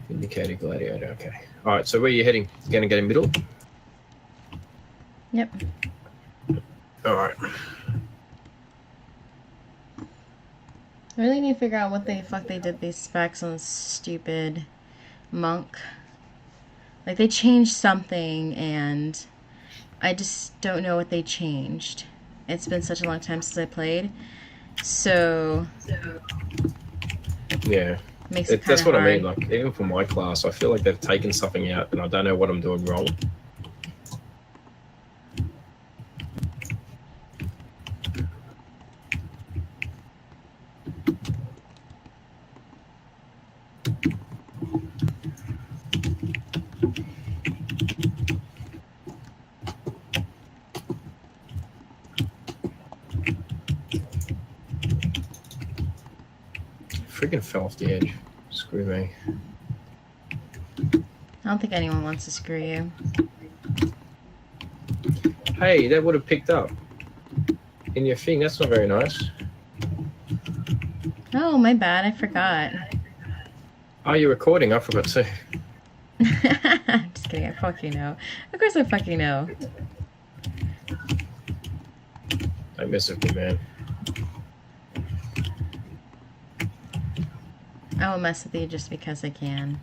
Indicator gladiator. Okay. All right. So where are you heading? Going to get in middle. Yep. All right. I really need to figure out what the fuck they did these specs on this stupid monk. Like, they changed something, and I just don't know what they changed. It's been such a long time since I played, so Yeah. it makes it kind That's of what hard. I mean. Like, even for my class, I feel like they've taken something out, and I don't know what I'm doing wrong. Freaking fell off the edge. Screw me. I don't think anyone wants to screw you. Hey, that would have picked up in your thing. That's not very nice. Oh, my bad. I forgot. Are you recording? I forgot to. Just kidding. I fucking know. Of course I fucking know. Don't mess with me, man. I will mess with you just because I can.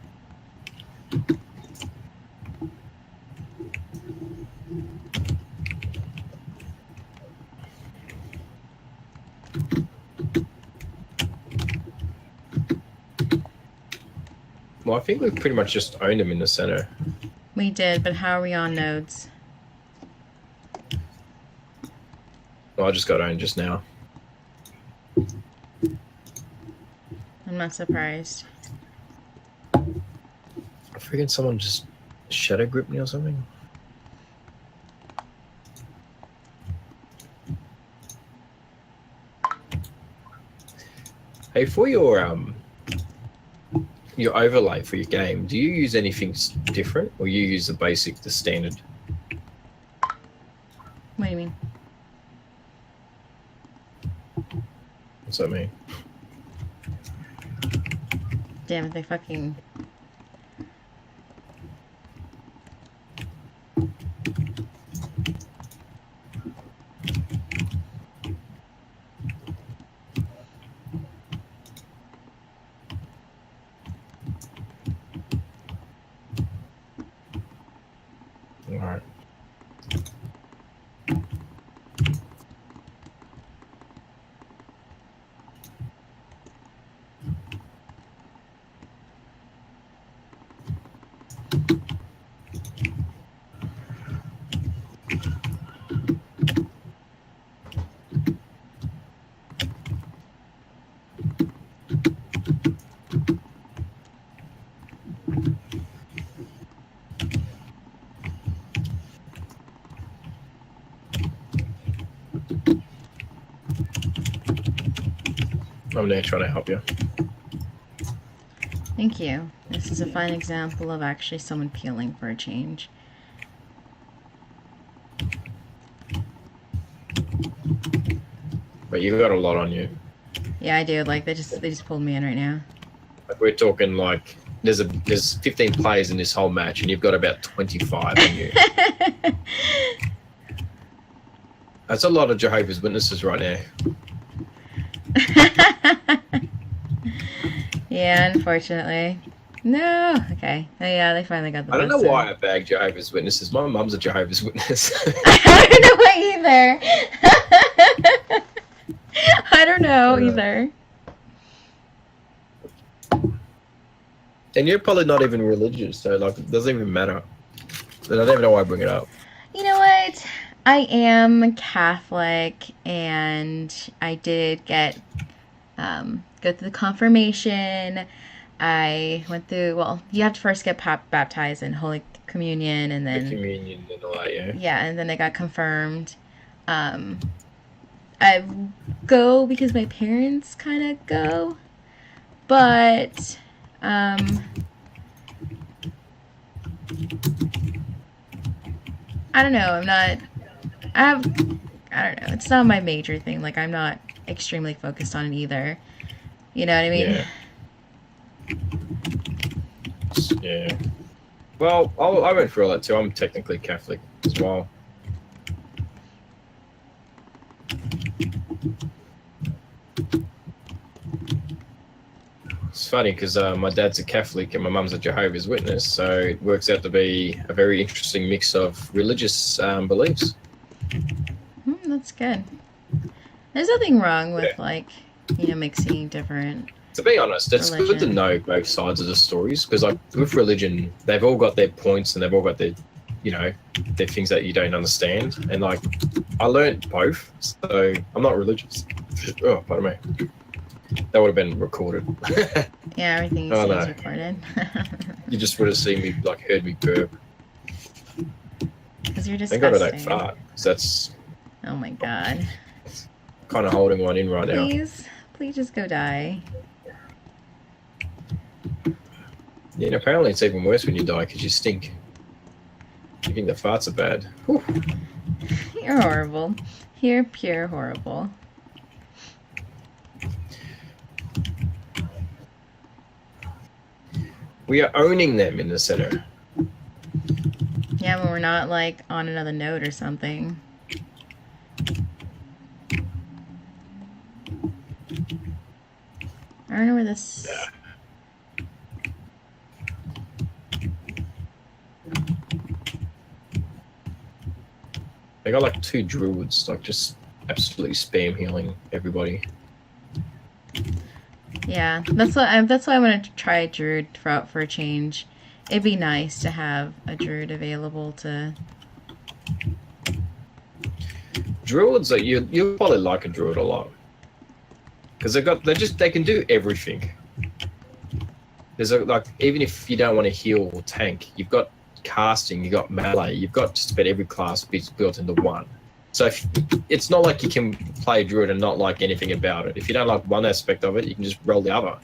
Well, I think we've pretty much just owned him in the center. We did, but how are we on nodes? Well, I just got owned just now. I'm not surprised. Freaking someone just shadow gripped me or something. Hey, for your overlay for your game, do you use anything different, or you use the standard? What do you mean? What's that mean? Damn it, they fucking... All right. I'm there trying to help you. Thank you. This is a fine example of actually someone peeling for a change. But you've got a lot on you. Yeah, I do. Like, they just pulled me in right now. Like, we're talking like there's 15 players in this whole match, and you've got about 25 on you. That's a lot of Jehovah's Witnesses right now. Yeah, unfortunately. No. Okay. Oh, yeah, they finally got the I don't know best why I bag Jehovah's Witnesses. My mum's a Jehovah's Witness. I don't know either. I don't know either. And you're probably not even religious, so like it doesn't even matter. I don't even know why I bring it up. You know what? I am Catholic, and I did get go through the confirmation. I went through, well, you have to first get baptized in Holy Communion, and then... The communion and all that, yeah. Yeah, and then I got confirmed. I go because my parents kind of go, but... I don't know, I don't know, it's not my major thing. Like, I'm not extremely focused on it either. You know what I mean? Yeah. religious. Yeah. Well, I went through all that too. I'm technically Catholic as well. It's funny because my dad's a Catholic and my mum's a Jehovah's Witness, so it works out to be a very interesting mix of religious beliefs. That's good. There's nothing wrong with like, mixing different. To be honest, it's good to know both sides of the stories because, like, with religion, they've all got their points and they've all got their, their things that you don't understand. And like, I learned both, so I'm not religious. Oh, pardon me. That would have been recorded. Yeah, everything you say is recorded. You just would have seen me, like, heard me burp. Because you're disgusting. Thank God I don't fart. That's. Oh my God. Kind of holding one in right now. Please just go die. Yeah, and apparently it's even worse when you die because you stink. You think the farts are bad. Whew. You're horrible. You're pure horrible. We are owning them in the center. Yeah, but we're not like on another node or something. I don't know where this... They got like 2 druids, like just absolutely spam healing everybody. Yeah, that's why I want to try a druid for a change. It'd be nice to have a druid available to. Druids, like you'll probably like a druid a lot because they can do everything. There's like, even if you don't want to heal or tank, you've got casting, you've got melee, you've got just about every class built into one. So it's not like you can play druid and not like anything about it. If you don't like one aspect of it, you can just roll the other.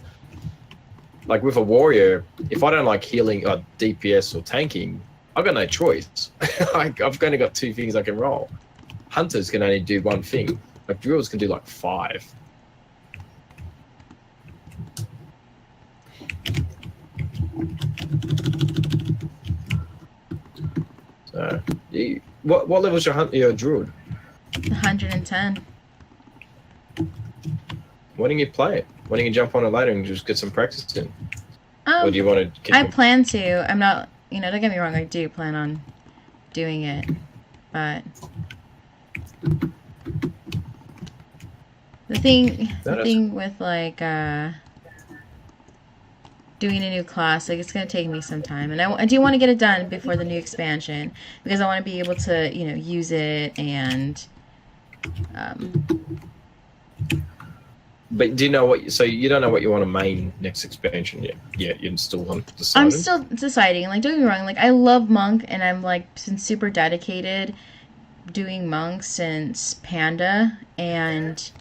Like with a warrior, if I don't like healing or DPS or tanking, I've got no choice. I've only got 2 things I can roll. Hunters can only do 1 thing. Like druids can do like 5. So, what level's your druid? 110. Why don't you play it? Why don't you jump on it later and just get some practice in? Or do you want to? I plan to. I'm not. Don't get me wrong. I do plan on doing it, but the thing with like doing a new class, like, it's gonna take me some time, and I do want to get it done before the new expansion because I want to be able to use it and. But do you know what? So you don't know what you want to main next expansion yet? Yeah, you're still undecided. I'm still deciding. Like, don't get me wrong. Like, I love Monk, and I'm like been super dedicated doing Monk since Panda, and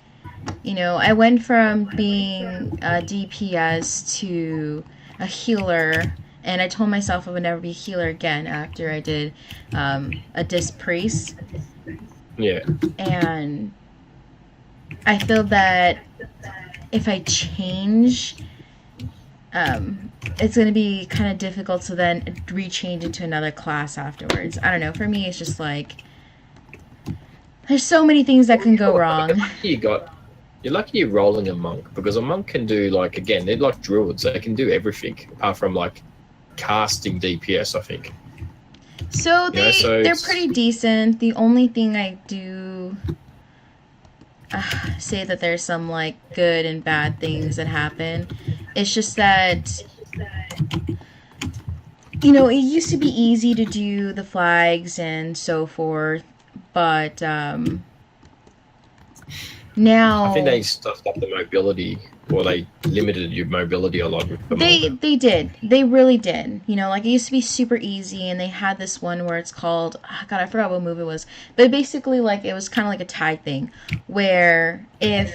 I went from being a DPS to a healer, and I told myself I would never be a healer again after I did a Disc Priest. Yeah. And I feel that if I change, it's going to be kind of difficult to then rechange into another class afterwards. I don't know. For me, it's just like there's so many things that can go wrong. You're lucky you're rolling a monk because a monk can do, like, again, they're like druids. They can do everything apart from like casting DPS, I think. So they're pretty decent. The only thing I do say that there's some like good and bad things that happen. It's just that it used to be easy to do the flags and so forth, but now I think they stuffed up the mobility, or they limited your mobility a lot. They did. They really did. Like, it used to be super easy, and they had this one where it's called, oh God, I forgot what move it was, but basically, like, it was kind of like a tag thing, where if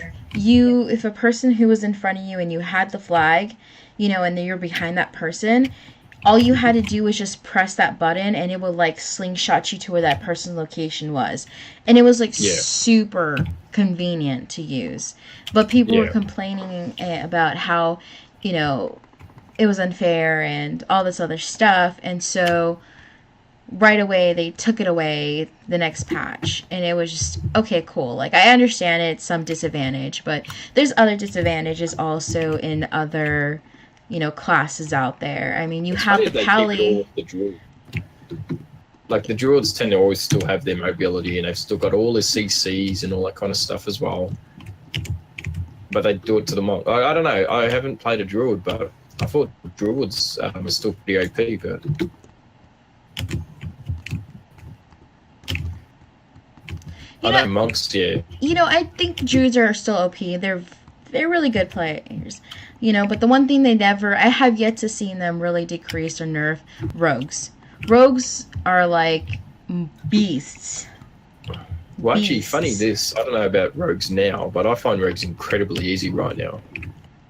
a person who was in front of you and you had the flag, and then you're behind that person, all you had to do was just press that button, and it would like slingshot you to where that person's location was, and it was like super convenient to use. But people were complaining about how it was unfair and all this other stuff. And so right away they took it away the next patch, and it was just okay, cool. Like, I understand it's some disadvantage, but there's other disadvantages also in other, you know, classes out there. I mean, you have the Pally. Like, the druids tend to always still have their mobility, and they've still got all their CCs and all that kind of stuff as well. But they do it to the monk. I don't know. I haven't played a druid, but I thought druids are still pretty OP, but I know monks, yeah. You know, I think druids are still OP. They're really good players. You know, but the one thing I have yet to see them really decrease or nerf rogues. Rogues are like beasts. Well, actually, funny this. I don't know about rogues now, but I find rogues incredibly easy right now.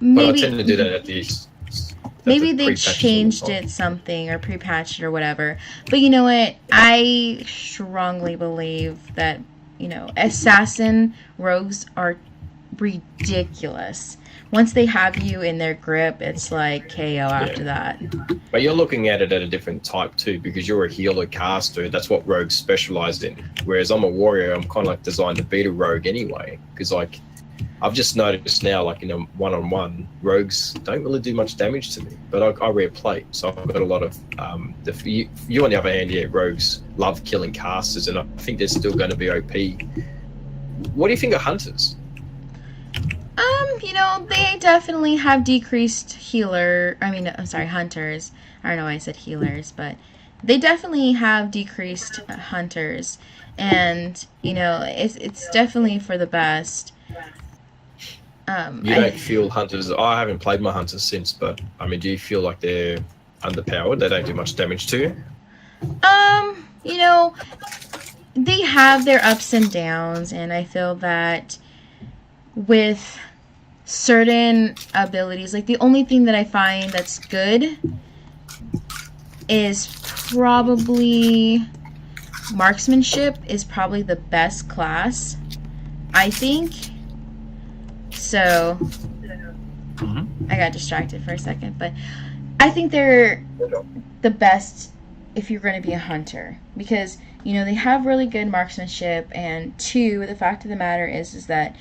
But I tend to do that at this. Maybe they changed it something or pre-patched it or whatever. But you know what? I strongly believe that, you know, assassin rogues are ridiculous. Once they have you in their grip, it's like KO after that. But you're looking at it at a different type too, because you're a healer caster. That's what rogues specialized in. Whereas I'm a warrior, I'm kind of like designed to beat a rogue anyway. Because like, I've just noticed now, like in a one-on-one, rogues don't really do much damage to me. But I wear plate, so I've got a lot of you on the other hand, yeah, rogues love killing casters, and I think they're still going to be OP. What do you think of hunters? You know, they definitely have decreased hunters. I don't know why I said healers, but they definitely have decreased hunters. And, you know, it's definitely for the best. You don't feel hunters... I haven't played my hunters since, but, I mean, do you feel like they're underpowered? They don't do much damage to you? You know, they have their ups and downs, and I feel that with certain abilities, like the only thing that I find that's good is probably marksmanship is probably the best class, I think. So I got distracted for a second, but I think they're the best if you're going to be a hunter, because, you know, they have really good marksmanship, and two, the fact of the matter is that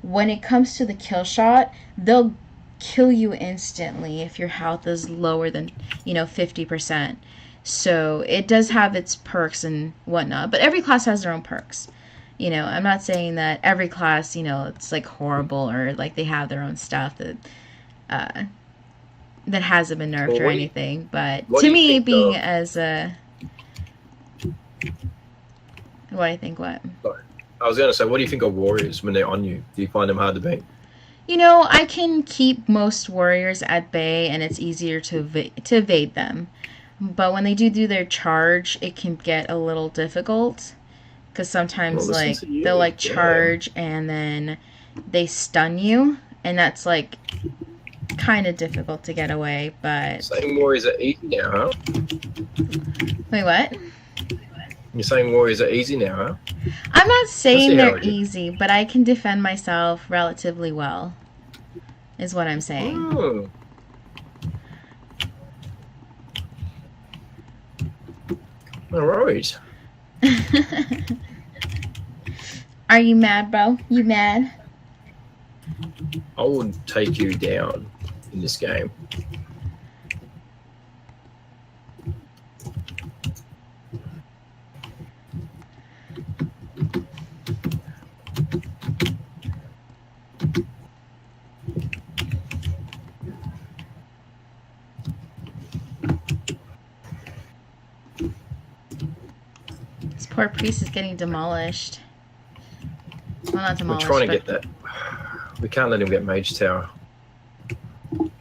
when it comes to the kill shot, they'll kill you instantly if your health is lower than, you know, 50%. So it does have its perks and whatnot, but every class has their own perks. You know, I'm not saying that every class, you know, it's like horrible or like they have their own stuff that that hasn't been nerfed or anything. But to me, being as a... What do you think? What? I was going to say, what do you think of warriors when they're on you? Do you find them hard to beat? You know, I can keep most warriors at bay, and it's easier to evade them. But when they do their charge, it can get a little difficult. Because sometimes, like, they'll, like, charge, and then they stun you. And that's, like, kind of difficult to get away, but... Saying warriors are easy now, huh? Wait, what? You're saying warriors are easy now, huh? I'm not saying they're easy, but I can defend myself relatively well, is what I'm saying. Oh. All right. Are you mad, bro? You mad? I would take you down in this game. This poor priest is getting demolished. Well, not demolished. We're trying to get that. We can't let him get Mage Tower.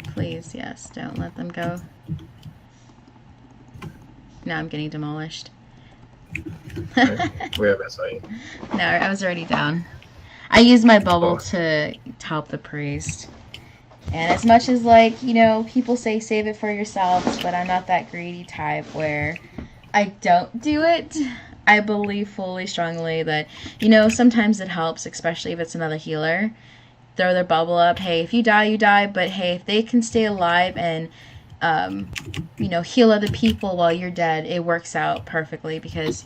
Please, yes, don't let them go. Now I'm getting demolished. Whereabouts are you? No, I was already down. I used my bubble to help the priest. And as much as, like, you know, people say save it for yourselves, but I'm not that greedy type where I don't do it. I believe fully strongly that, you know, sometimes it helps, especially if it's another healer. Throw their bubble up. Hey, if you die, you die. But hey, if they can stay alive and heal other people while you're dead, it works out perfectly because,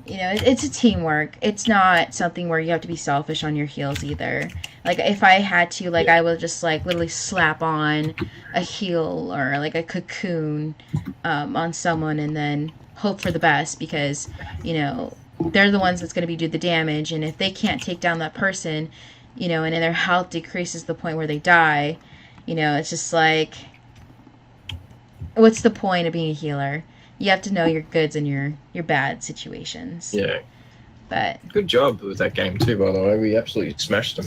it's a teamwork. It's not something where you have to be selfish on your heals either. Like, if I had to, like, I would just, like, literally slap on a heal or, like, a cocoon on someone and then hope for the best because, they're the ones that's going to be do the damage. And if they can't take down that person, and then their health decreases to the point where they die, it's just like, what's the point of being a healer? You have to know your goods and your bad situations. Yeah. But good job with that game too, by the way. We absolutely smashed them.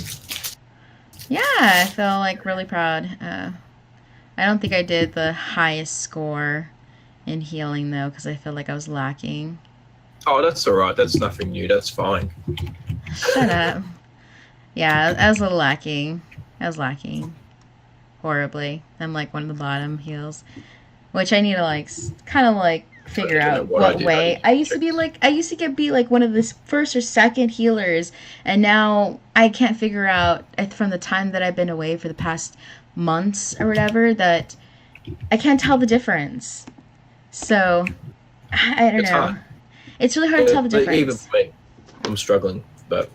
Yeah, I feel like really proud. I don't think I did the highest score in healing though, because I feel like I was lacking. Oh, that's all right. That's nothing new. That's fine. Shut up. Yeah, I was a little lacking. I was lacking horribly. I'm like one of the bottom heals, which I need to like kind of like figure out what way. I used to be like one of the first or second healers, and now I can't figure out from the time that I've been away for the past months or whatever that I can't tell the difference. So I don't know. Hard. It's really hard to tell the difference. Even for me, I'm struggling, but